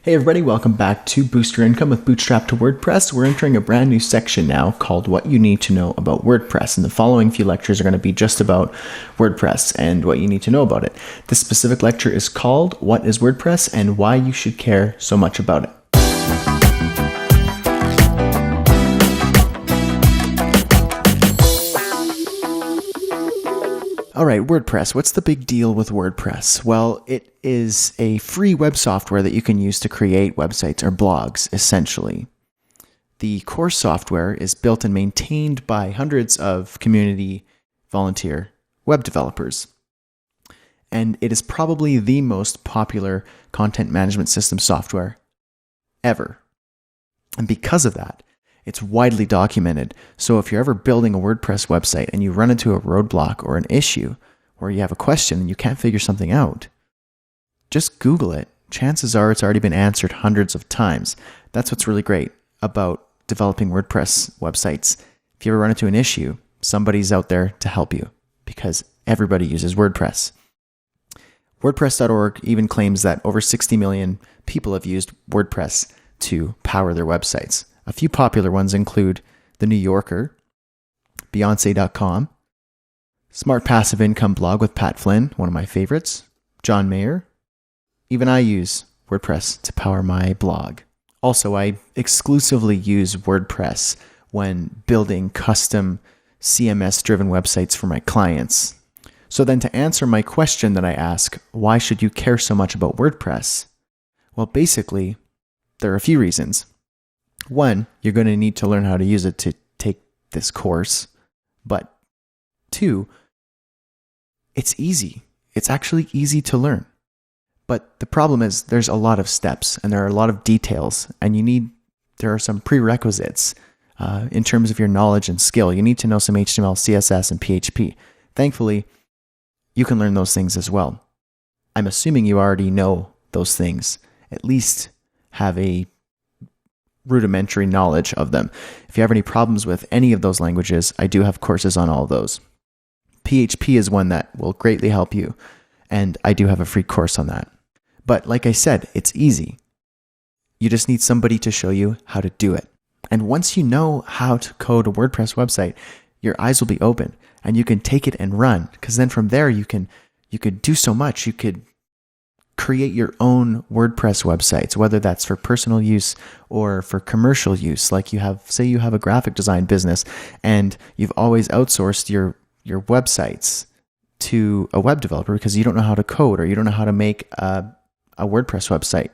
Hey everybody, welcome back to Boost Your Income with Bootstrap to WordPress. We're entering a brand new section now called What You Need to Know About WordPress. And the following few lectures are going to be just about WordPress and what you need to know about it. This specific lecture is called What is WordPress and Why You Should Care So Much About It. All right, WordPress. What's the big deal with WordPress? Well, it is a free web software that you can use to create websites or blogs, essentially. The core software is built and maintained by hundreds of community volunteer web developers. And it is probably the most popular content management system software ever. And because of that, it's widely documented. So if you're ever building a WordPress website and you run into a roadblock or an issue, or you have a question and you can't figure something out, just Google it. Chances are it's already been answered hundreds of times. That's what's really great about developing WordPress websites. If you ever run into an issue, somebody's out there to help you because everybody uses WordPress. WordPress.org even claims that over 60 million people have used WordPress to power their websites. A few popular ones include The New Yorker, Beyonce.com, Smart Passive Income Blog with Pat Flynn, one of my favorites, John Mayer. Even I use WordPress to power my blog. Also, I exclusively use WordPress when building custom CMS-driven websites for my clients. So then to answer my question that I ask, why should you care so much about WordPress? Well, basically, there are a few reasons. One, you're going to need to learn how to use it to take this course. But two, it's easy. It's actually easy to learn. But the problem is there's a lot of steps and there are a lot of details and there are some prerequisites in terms of your knowledge and skill. You need to know some HTML, CSS, and PHP. Thankfully, you can learn those things as well. I'm assuming you already know those things, at least have a rudimentary knowledge of them. If you have any problems with any of those languages, I do have courses on all of those. PHP is one that will greatly help you, and I do have a free course on that. But like I said, it's easy. You just need somebody to show you how to do it. And once you know how to code a WordPress website, your eyes will be open and you can take it and run, because then from there you could do so much. You could create your own WordPress websites, whether that's for personal use or for commercial use. Like say you have a graphic design business and you've always outsourced your websites to a web developer because you don't know how to code or you don't know how to make a WordPress website.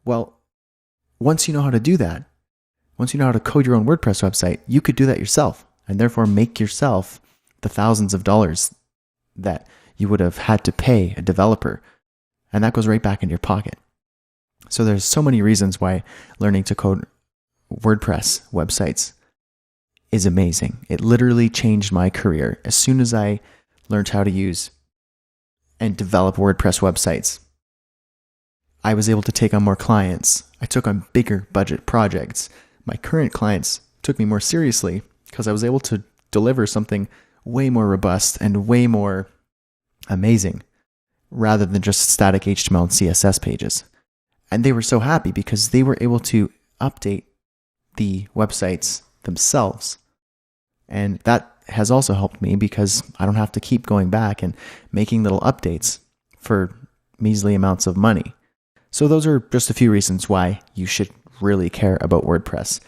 Well, once you know how to do that, once you know how to code your own WordPress website, you could do that yourself and therefore make yourself the thousands of dollars that you would have had to pay a developer. And that goes right back in your pocket. So there's so many reasons why learning to code WordPress websites is amazing. It literally changed my career. As soon as I learned how to use and develop WordPress websites, I was able to take on more clients. I took on bigger budget projects. My current clients took me more seriously because I was able to deliver something way more robust and way more amazing, rather than just static HTML and CSS pages. And they were so happy because they were able to update the websites themselves. And that has also helped me because I don't have to keep going back and making little updates for measly amounts of money. So those are just a few reasons why you should really care about WordPress.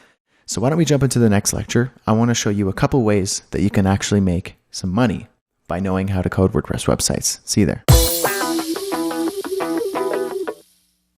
So why don't we jump into the next lecture? I want to show you a couple ways that you can actually make some money by knowing how to code WordPress websites. See you there.